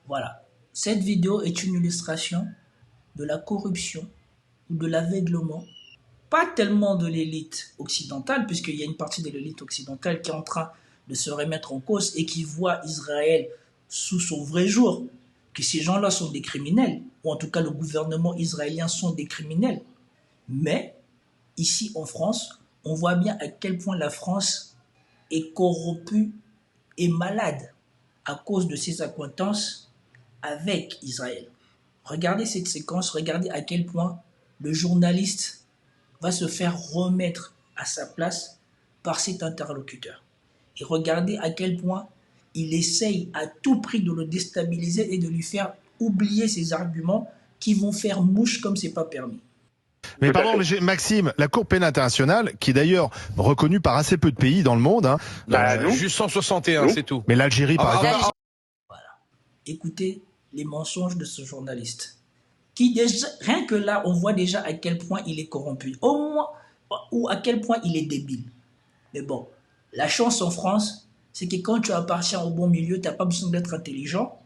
Voilà. Cette vidéo est une illustration de la corruption ou de l'aveuglement, pas tellement de l'élite occidentale, puisqu'il y a une partie de l'élite occidentale qui est en train de se remettre en cause et qui voit Israël sous son vrai jour, que ces gens-là sont des criminels, ou en tout cas le gouvernement israélien sont des criminels. Mais ici en France, on voit bien à quel point la France est corrompue et malade à cause de ses accointances avec Israël. Regardez cette séquence, regardez à quel point le journaliste va se faire remettre à sa place par cet interlocuteur. Et regardez à quel point il essaye à tout prix de le déstabiliser et de lui faire oublier ses arguments qui vont faire mouche comme c'est pas permis. Mais pardon, Maxime, la Cour pénale internationale, qui est d'ailleurs reconnue par assez peu de pays dans le monde, hein, juste 161, c'est tout. Mais l'Algérie, par exemple. Voilà. Écoutez les mensonges de ce journaliste. Qui déjà, rien que là, on voit déjà à quel point il est corrompu. Au moins, ou à quel point il est débile. Mais bon, la chance en France, c'est que quand tu appartiens au bon milieu, tu n'as pas besoin d'être intelligent.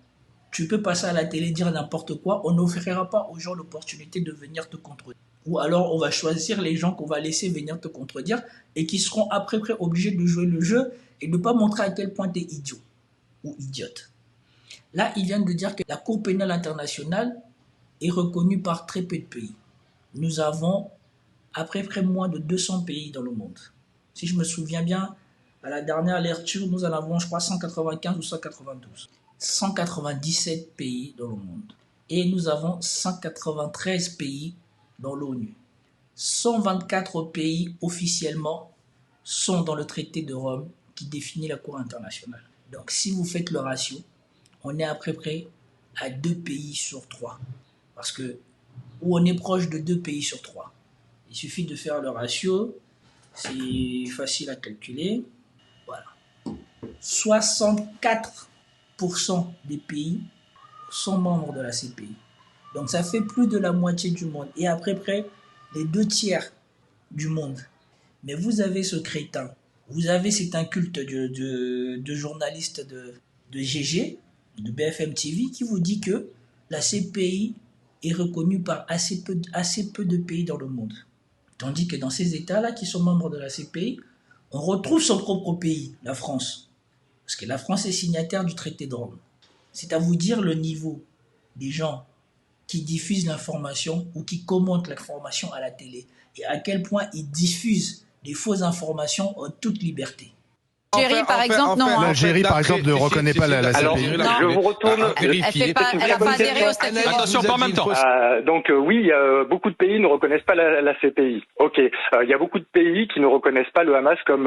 Tu peux passer à la télé, dire n'importe quoi. On n'offrira pas aux gens l'opportunité de venir te contredire. Ou alors, on va choisir les gens qu'on va laisser venir te contredire et qui seront après obligés de jouer le jeu et de ne pas montrer à quel point tu es idiot ou idiote. Là, il vient de dire que la Cour pénale internationale est reconnue par très peu de pays. Nous avons à peu près moins de 200 pays dans le monde. Si je me souviens bien, à la dernière lecture, nous en avons, je crois, 195 ou 192. 197 pays dans le monde. Et nous avons 193 pays dans l'ONU. 124 pays officiellement sont dans le traité de Rome qui définit la Cour internationale. Donc si vous faites le ratio, on est à peu près à 2 pays sur 3. Parce que, ou on est proche de 2 pays sur 3. Il suffit de faire le ratio, c'est facile à calculer. Voilà. 64% des pays sont membres de la CPI. Donc ça fait plus de la moitié du monde et à peu près les 2 tiers du monde. Mais vous avez ce crétin, vous avez cet inculte de journaliste de GG, de BFM TV, qui vous dit que la CPI est reconnue par assez peu de pays dans le monde. Tandis que dans ces États-là qui sont membres de la CPI, on retrouve son propre pays, la France. Parce que la France est signataire du traité de Rome. C'est à vous dire le niveau des gens qui diffusent l'information ou qui commentent l'information à la télé et à quel point ils diffusent des fausses informations en toute liberté. L'Algérie, par exemple, non. L'Algérie, par exemple, ne reconnaît pas la CPI. Alors, je vous retourne. Elle n'a pas adhéré au statut. Attention, pas en même temps. Donc oui, beaucoup de pays ne reconnaissent pas la CPI. Ok, il y a beaucoup de pays qui ne reconnaissent pas le Hamas comme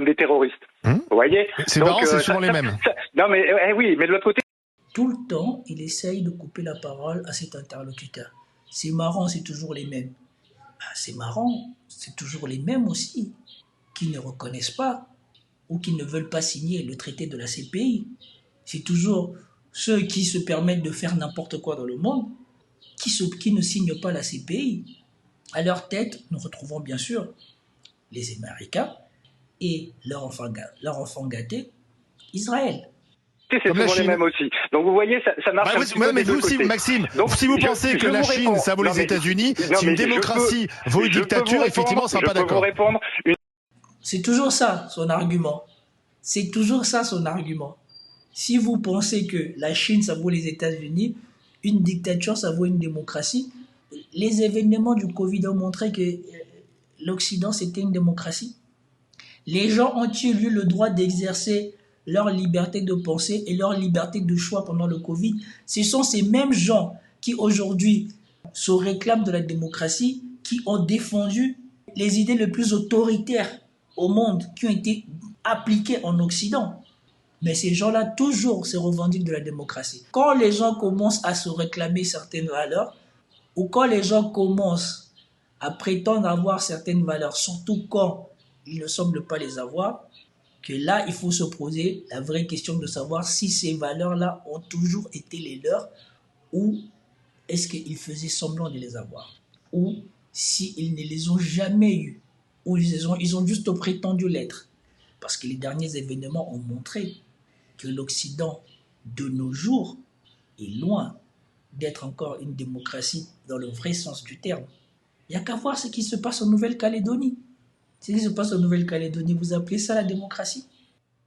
des terroristes. Vous voyez? C'est marrant, c'est souvent les mêmes. Non mais oui, mais de l'autre côté. Tout le temps, il essaye de couper la parole à cet interlocuteur. C'est marrant, c'est toujours les mêmes. C'est marrant, c'est toujours les mêmes aussi, qui ne reconnaissent pas ou qui ne veulent pas signer le traité de la CPI. C'est toujours ceux qui se permettent de faire n'importe quoi dans le monde, qui ne signent pas la CPI. À leur tête, nous retrouvons bien sûr les Américains et leur enfant gâté, Israël. C'est souvent les mêmes aussi. Donc vous voyez, ça marche un petit peu des deux côtés. Maxime, donc, si vous pensez que la Chine, ça vaut les États-Unis, si une démocratie vaut une dictature, effectivement, on ne sera pas d'accord. C'est toujours ça, son argument. C'est toujours ça, son argument. Si vous pensez que la Chine, ça vaut les États-Unis, une dictature, ça vaut une démocratie, les événements du Covid ont montré que l'Occident, c'était une démocratie. Les gens ont-ils eu le droit d'exercer leur liberté de penser et leur liberté de choix pendant le Covid? Ce sont ces mêmes gens qui aujourd'hui se réclament de la démocratie, qui ont défendu les idées les plus autoritaires au monde, qui ont été appliquées en Occident. Mais ces gens-là toujours se revendiquent de la démocratie. Quand les gens commencent à se réclamer certaines valeurs, ou quand les gens commencent à prétendre avoir certaines valeurs, surtout quand ils ne semblent pas les avoir, que là, il faut se poser la vraie question de savoir si ces valeurs-là ont toujours été les leurs ou est-ce qu'ils faisaient semblant de les avoir ou s'ils ne les ont jamais eues ou ils ont juste prétendu l'être. Parce que les derniers événements ont montré que l'Occident de nos jours, est loin d'être encore une démocratie dans le vrai sens du terme. Il n'y a qu'à voir ce qui se passe en Nouvelle-Calédonie. Ce qui se passe en Nouvelle-Calédonie, vous appelez ça la démocratie ?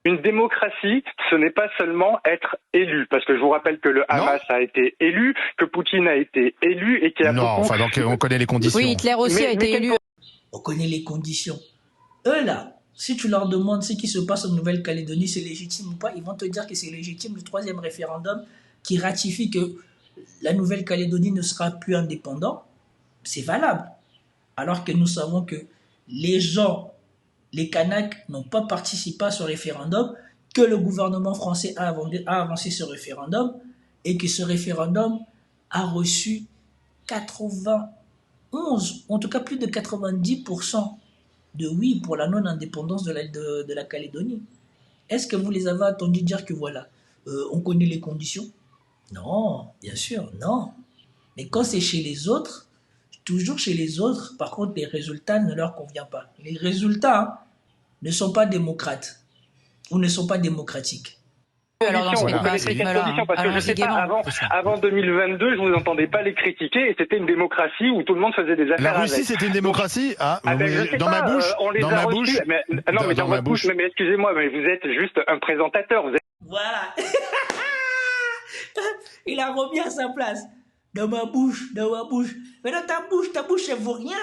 Une démocratie, ce n'est pas seulement être élu, parce que je vous rappelle que le Hamas a été élu, que Poutine a été élu et qu'il y a donc on connaît les conditions. Oui, Hitler aussi a été élu. On connaît les conditions. Eux là, si tu leur demandes ce qui se passe en Nouvelle-Calédonie, c'est légitime ou pas, ils vont te dire que c'est légitime. Le 3e référendum qui ratifie que la Nouvelle-Calédonie ne sera plus indépendante, c'est valable. Alors que nous savons que les gens, les Kanaks n'ont pas participé à ce référendum, que le gouvernement français a avancé ce référendum et que ce référendum a reçu 91, en tout cas plus de 90% de oui pour la non-indépendance de la Calédonie. Est-ce que vous les avez entendus dire que voilà, on connaît les conditions ? Non, bien sûr, non. Mais quand c'est chez les autres, toujours chez les autres, par contre, les résultats ne leur conviennent pas. Les résultats ne sont pas démocrates ou ne sont pas démocratiques. Alors dans ce parce que je sais pas, avant 2022, je vous entendais pas les critiquer et c'était une démocratie où tout le monde faisait des affaires. La Russie, c'était une démocratie. Dans ma bouche. Dans ma bouche. Mais excusez-moi, mais vous êtes juste un présentateur. Voilà. Il a remis à sa place. Dans ma bouche. Mais dans ta bouche, elle vaut rien.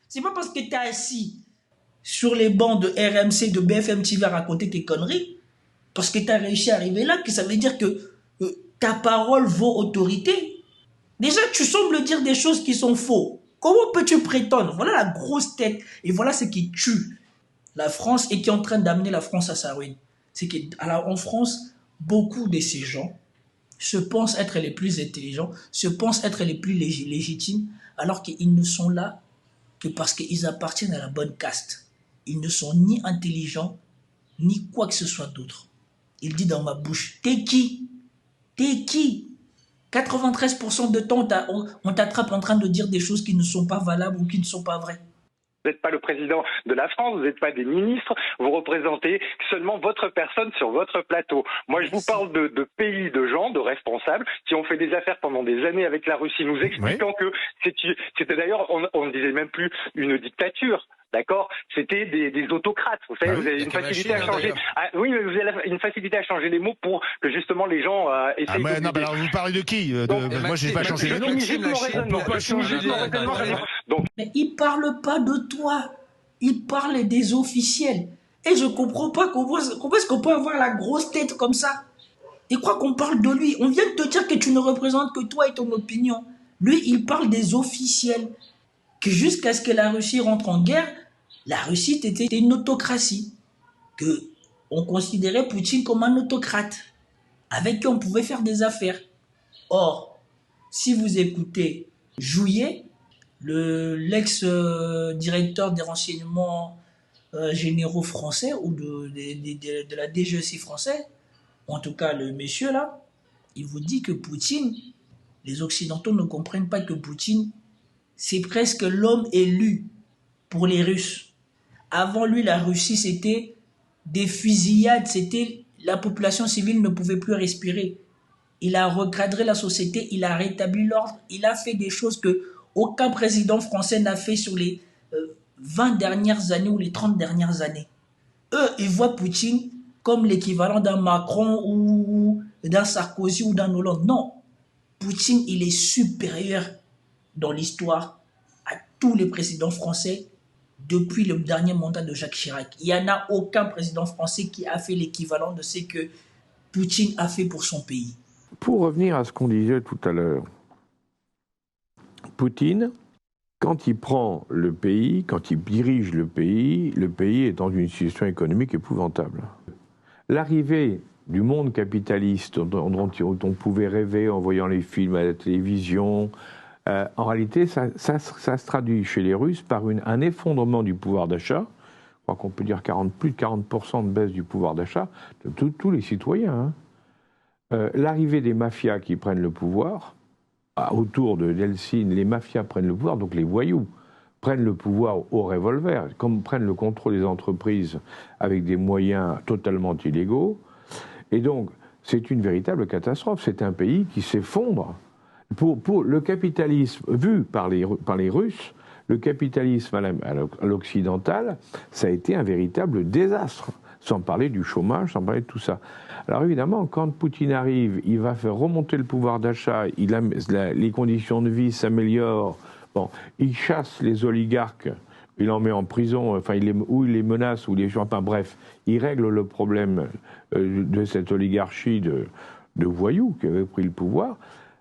C'est pas parce que tu es assis sur les bancs de RMC, de BFM TV à raconter tes conneries, parce que tu as réussi à arriver là, que ça veut dire que ta parole vaut autorité. Déjà, tu sembles dire des choses qui sont faux. Comment peux-tu prétendre ? Voilà la grosse tête. Et voilà ce qui tue la France et qui est en train d'amener la France à sa ruine. C'est qu'en France, beaucoup de ces gens se pensent être les plus intelligents, se pensent être les plus légitimes, alors qu'ils ne sont là que parce qu'ils appartiennent à la bonne caste. Ils ne sont ni intelligents, ni quoi que ce soit d'autre. Il dit dans ma bouche, t'es qui ? 93% de temps, on t'attrape en train de dire des choses qui ne sont pas valables ou qui ne sont pas vraies. Vous n'êtes pas le président de la France, vous n'êtes pas des ministres, vous représentez seulement votre personne sur votre plateau. Moi, je vous parle de pays, de gens, de responsables qui ont fait des affaires pendant des années avec la Russie, nous expliquant que c'était d'ailleurs, on ne disait même plus une dictature. D'accord, c'était des autocrates. Vous savez, vous avez une facilité à changer. Oui, mais vous avez une facilité à changer les mots pour que justement les gens essayent. Non, alors vous parlez de qui ? Moi, je n'ai pas changé les noms. On peut pas changer les noms. Mais il parle pas de toi. Il parle des officiels. Et je comprends pas comment est-ce qu'on peut avoir la grosse tête comme ça. Il croit qu'on parle de lui. On vient de te dire que tu ne représentes que toi et ton opinion. Lui, il parle des officiels. Que jusqu'à ce que la Russie rentre en guerre, la Russie était une autocratie. Que on considérait Poutine comme un autocrate. Avec qui on pouvait faire des affaires. Or, si vous écoutez Jouyet, l'ex-directeur des renseignements généraux français ou de la DGSI français, en tout cas le monsieur là, il vous dit que Poutine, les Occidentaux ne comprennent pas que Poutine, c'est presque l'homme élu pour les Russes. Avant lui, la Russie, c'était des fusillades, la population civile ne pouvait plus respirer. Il a recadré la société, il a rétabli l'ordre, il a fait des choses que aucun président français n'a fait sur les 20 dernières années ou les 30 dernières années. Eux, ils voient Poutine comme l'équivalent d'un Macron ou d'un Sarkozy ou d'un Hollande. Non, Poutine, il est supérieur dans l'histoire à tous les présidents français depuis le dernier mandat de Jacques Chirac. Il n'y en a aucun président français qui a fait l'équivalent de ce que Poutine a fait pour son pays. Pour revenir à ce qu'on disait tout à l'heure, Poutine, quand il prend le pays, quand il dirige le pays est dans une situation économique épouvantable. L'arrivée du monde capitaliste dont on pouvait rêver en voyant les films à la télévision, en réalité, ça se traduit chez les Russes par un effondrement du pouvoir d'achat. Je crois qu'on peut dire plus de 40% de baisse du pouvoir d'achat de tous les citoyens. L'arrivée des mafias qui prennent le pouvoir, autour de Yeltsin, les mafias prennent le pouvoir, donc les voyous prennent le pouvoir au revolver, comme prennent le contrôle des entreprises avec des moyens totalement illégaux. Et donc, c'est une véritable catastrophe. C'est un pays qui s'effondre. Pour le capitalisme, vu par les Russes, le capitalisme à l'occidental, ça a été un véritable désastre. Sans parler du chômage, sans parler de tout ça. Alors évidemment, quand Poutine arrive, il va faire remonter le pouvoir d'achat, les conditions de vie s'améliorent, bon, il chasse les oligarques, il en met en prison, enfin, il les menace, ou les gens, enfin bref, il règle le problème de cette oligarchie de voyous qui avait pris le pouvoir.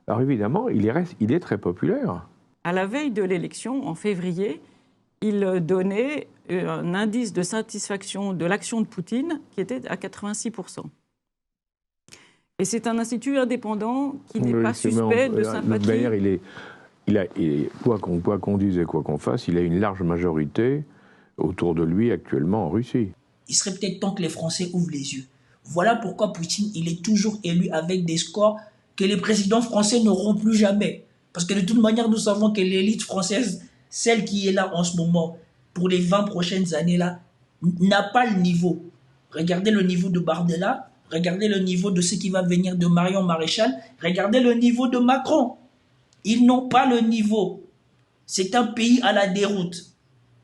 Alors évidemment, il est très populaire. À la veille de l'élection, en février, il donnait un indice de satisfaction de l'action de Poutine qui était à 86%. Et c'est un institut indépendant qui n'est pas suspect de sympathie. D'ailleurs, quoi qu'on dise et quoi qu'on fasse, il a une large majorité autour de lui actuellement en Russie. Il serait peut-être temps que les Français ouvrent les yeux. Voilà pourquoi Poutine, il est toujours élu avec des scores que les présidents français n'auront plus jamais. Parce que de toute manière, nous savons que l'élite française, celle qui est là en ce moment, pour les 20 prochaines années-là, n'a pas le niveau. Regardez le niveau de Bardella, regardez le niveau de ce qui va venir de Marion Maréchal, regardez le niveau de Macron. Ils n'ont pas le niveau. C'est un pays à la déroute.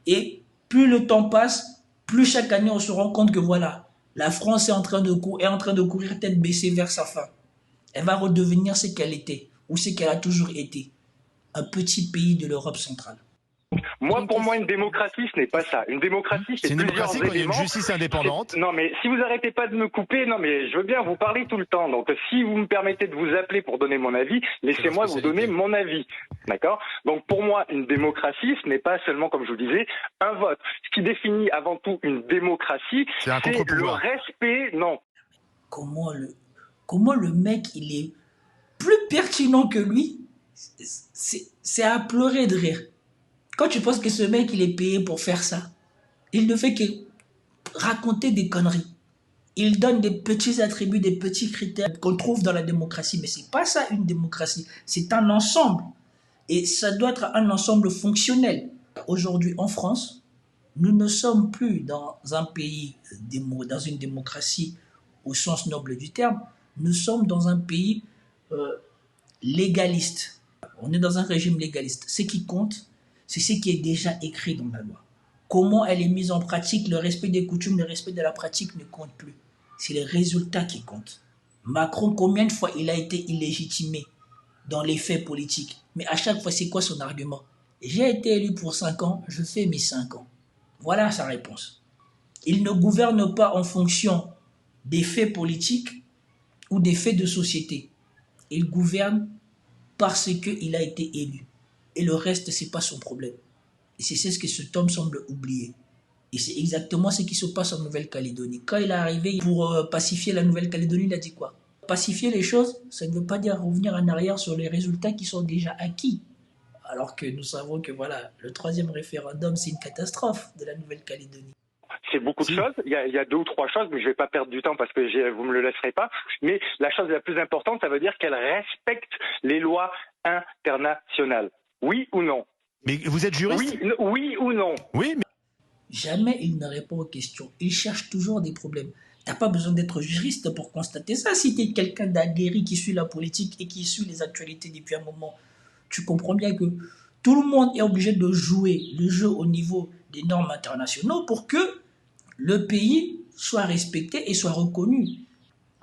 Et plus le temps passe, plus chaque année on se rend compte que voilà, la France est en train de courir tête baissée vers sa fin. Elle va redevenir ce qu'elle était, ou ce qu'elle a toujours été. Un petit pays de l'Europe centrale. Pour moi, une démocratie, ce n'est pas ça. Une démocratie, c'est une plusieurs démocratie quand il y a une justice indépendante. Non, mais si vous arrêtez pas de me couper, non, mais je veux bien vous parler tout le temps. Donc, si vous me permettez de vous appeler pour donner mon avis, laissez-moi vous donner mon avis. D'accord? Donc, pour moi, une démocratie, ce n'est pas seulement, comme je vous disais, un vote. Ce qui définit avant tout une démocratie, c'est le respect. Non. Comment le mec, il est plus pertinent que lui? C'est à pleurer de rire. Quand tu penses que ce mec, il est payé pour faire ça, il ne fait que raconter des conneries. Il donne des petits attributs, des petits critères qu'on trouve dans la démocratie. Mais c'est pas ça une démocratie, c'est un ensemble. Et ça doit être un ensemble fonctionnel. Aujourd'hui, en France, nous ne sommes plus dans un pays, dans une démocratie au sens noble du terme. Nous sommes dans un pays légaliste. On est dans un régime légaliste. Ce qui compte, c'est ce qui est déjà écrit dans la loi. Comment elle est mise en pratique, le respect des coutumes, le respect de la pratique ne compte plus. C'est les résultats qui comptent. Macron, combien de fois il a été illégitimé dans les faits politiques? Mais à chaque fois, c'est quoi son argument? J'ai été élu pour 5 ans, je fais mes 5 ans. Voilà sa réponse. Il ne gouverne pas en fonction des faits politiques ou des faits de société. Il gouverne parce qu'il a été élu. Et le reste, ce n'est pas son problème. Et c'est ce que cet homme semble oublier. Et c'est exactement ce qui se passe en Nouvelle-Calédonie. Quand il est arrivé pour pacifier la Nouvelle-Calédonie, il a dit quoi? Pacifier les choses, ça ne veut pas dire revenir en arrière sur les résultats qui sont déjà acquis. Alors que nous savons que voilà, le 3e référendum, c'est une catastrophe de la Nouvelle-Calédonie. C'est beaucoup de choses. Il y a 2 ou 3 choses, mais je ne vais pas perdre du temps parce que vous me le laisserez pas. Mais la chose la plus importante, ça veut dire qu'elle respecte les lois internationales. Oui ou non? Mais vous êtes juriste? Oui ou non? Oui, mais... Jamais il ne répond aux questions. Il cherche toujours des problèmes. Tu n'as pas besoin d'être juriste pour constater ça. Si tu es quelqu'un d'aguerri qui suit la politique et qui suit les actualités depuis un moment, tu comprends bien que tout le monde est obligé de jouer le jeu au niveau des normes internationales pour que le pays soit respecté et soit reconnu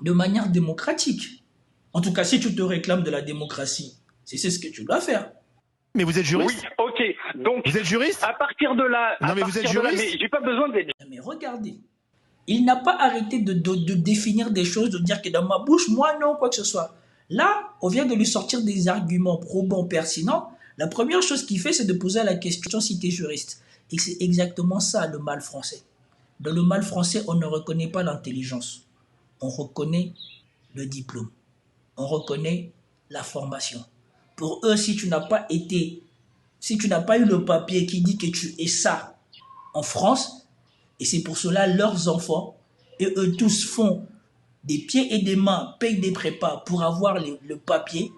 de manière démocratique. En tout cas, si tu te réclames de la démocratie, c'est ce que tu dois faire. Mais vous êtes juriste? Oui, ok. Donc, vous êtes juriste? À partir de là... Non, mais vous êtes juriste? Mais j'ai pas besoin d'être... Mais regardez, il n'a pas arrêté de définir des choses, de dire que dans ma bouche, moi non, quoi que ce soit. Là, on vient de lui sortir des arguments probants, pertinents. La première chose qu'il fait, c'est de poser la question si tu es juriste. Et c'est exactement ça le mal français. Dans le mal français, on ne reconnaît pas l'intelligence. On reconnaît le diplôme. On reconnaît la formation. Pour eux, si tu n'as pas eu le papier qui dit que tu es ça en France, et c'est pour cela leurs enfants, et eux tous font des pieds et des mains, payent des prépas pour avoir le papier,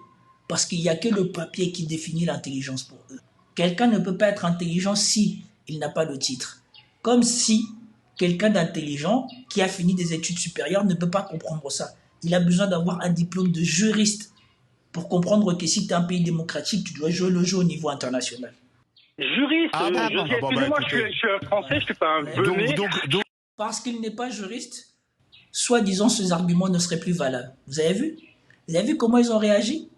parce qu'il n'y a que le papier qui définit l'intelligence pour eux. Quelqu'un ne peut pas être intelligent si il n'a pas le titre. Comme si quelqu'un d'intelligent qui a fini des études supérieures ne peut pas comprendre ça. il a besoin d'avoir un diplôme de juriste pour comprendre que si tu es un pays démocratique, tu dois jouer le jeu au niveau international. Juriste, excusez-moi, je suis un Français, je ne suis pas un Benet. Parce qu'il n'est pas juriste, soi-disant, ces arguments ne seraient plus valables. Vous avez vu? Vous avez vu comment ils ont réagi?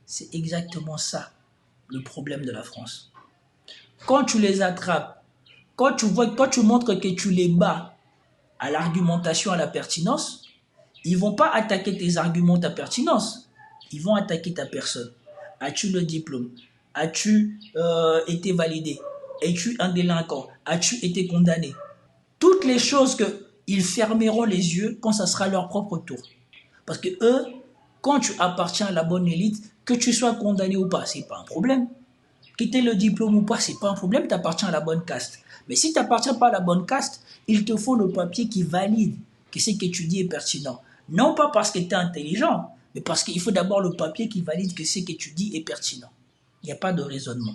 C'est exactement ça, le problème de la France. Quand tu les attrapes, quand tu montres que tu les bats à l'argumentation, à la pertinence, ils ne vont pas attaquer tes arguments, ta pertinence. Ils vont attaquer ta personne. As-tu le diplôme? As-tu été validé? Es-tu un délinquant? As-tu été condamné? Toutes les choses qu'ils fermeront les yeux quand ça sera leur propre tour. Parce que eux, quand tu appartiens à la bonne élite, que tu sois condamné ou pas, c'est pas un problème. Quitter le diplôme ou pas, c'est pas un problème, tu appartiens à la bonne caste. Mais si tu n'appartiens pas à la bonne caste, il te faut le papier qui valide que ce que tu dis est pertinent. Non pas parce que tu es intelligent, mais parce qu'il faut d'abord le papier qui valide que ce que tu dis est pertinent. Il n'y a pas de raisonnement.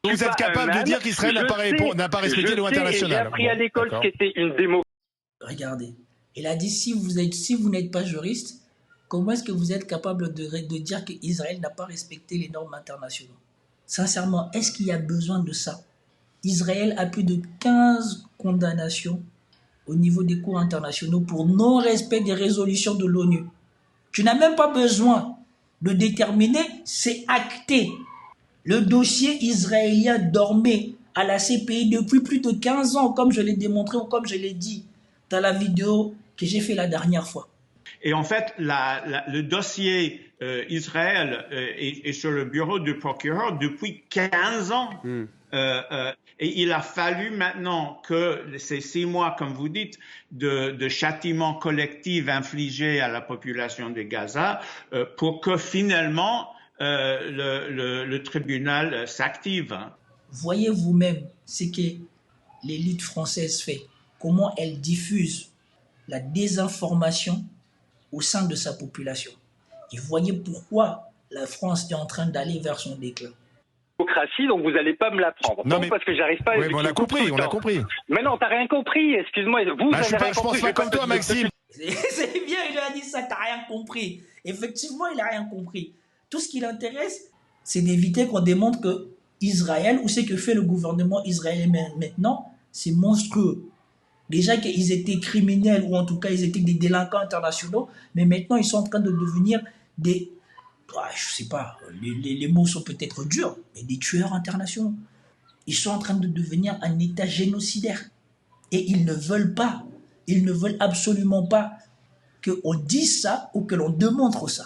Donc vous êtes capable de dire qu'Israël n'a pas respecté le droit international. J'ai appris à l'école ce qu'était une démocratie. Regardez, il a dit si vous n'êtes pas juriste, comment est-ce que vous êtes capable de dire qu'Israël n'a pas respecté les normes internationales? Sincèrement, est-ce qu'il y a besoin de ça? Israël a plus de 15 condamnations au niveau des cours internationaux pour non-respect des résolutions de l'ONU. Tu n'as même pas besoin de déterminer, c'est acté. Le dossier israélien dormait à la CPI depuis plus de 15 ans, comme je l'ai démontré ou comme je l'ai dit dans la vidéo que j'ai fait la dernière fois. Et en fait, le dossier Israël est sur le bureau du procureur depuis 15 ans. Et il a fallu maintenant que ces 6 mois, comme vous dites, de châtiment collectif infligé à la population de Gaza pour que finalement le tribunal s'active. Voyez vous-même ce que l'élite française fait, comment elle diffuse la désinformation au sein de sa population. Et voyez pourquoi la France est en train d'aller vers son déclin. Démocratie, donc vous n'allez pas me l'apprendre. Non, parce que j'arrive pas à... Oui, on l'a compris. Mais non, t'as rien compris, excuse-moi. Je pense pas comme toi, Maxime. C'est bien, il a dit ça, t'as rien compris. Effectivement, il a rien compris. Tout ce qui l'intéresse, c'est d'éviter qu'on démontre que Israël, ou ce que fait le gouvernement israélien maintenant, c'est monstrueux. Déjà qu'ils étaient criminels, ou en tout cas ils étaient des délinquants internationaux, mais maintenant ils sont en train de devenir des... je sais pas, les mots sont peut-être durs, mais des tueurs internationaux. Ils sont en train de devenir un État génocidaire. Et ils ne veulent absolument pas qu'on dise ça ou que l'on démontre ça.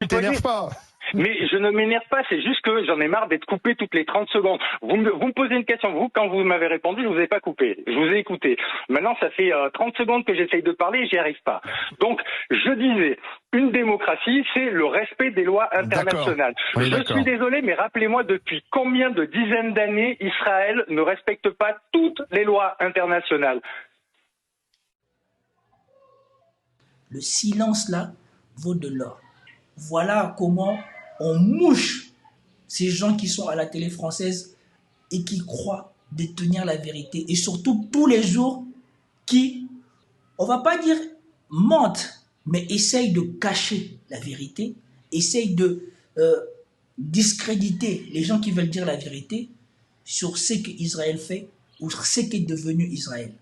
Tu t'énerves pas. Mais je ne m'énerve pas, c'est juste que j'en ai marre d'être coupé toutes les 30 secondes. Vous me posez une question, vous, quand vous m'avez répondu, je ne vous ai pas coupé, je vous ai écouté. Maintenant, ça fait 30 secondes que j'essaye de parler et j'y arrive pas. Donc, je disais, une démocratie, c'est le respect des lois internationales. Oui, je suis désolé, mais rappelez-moi depuis combien de dizaines d'années Israël ne respecte pas toutes les lois internationales. Le silence là vaut de l'or. Voilà comment on mouche ces gens qui sont à la télé française et qui croient détenir la vérité. Et surtout tous les jours qui, on va pas dire mentent, mais essayent de cacher la vérité, essayent de discréditer les gens qui veulent dire la vérité sur ce qu'Israël fait ou ce qu'est devenu Israël.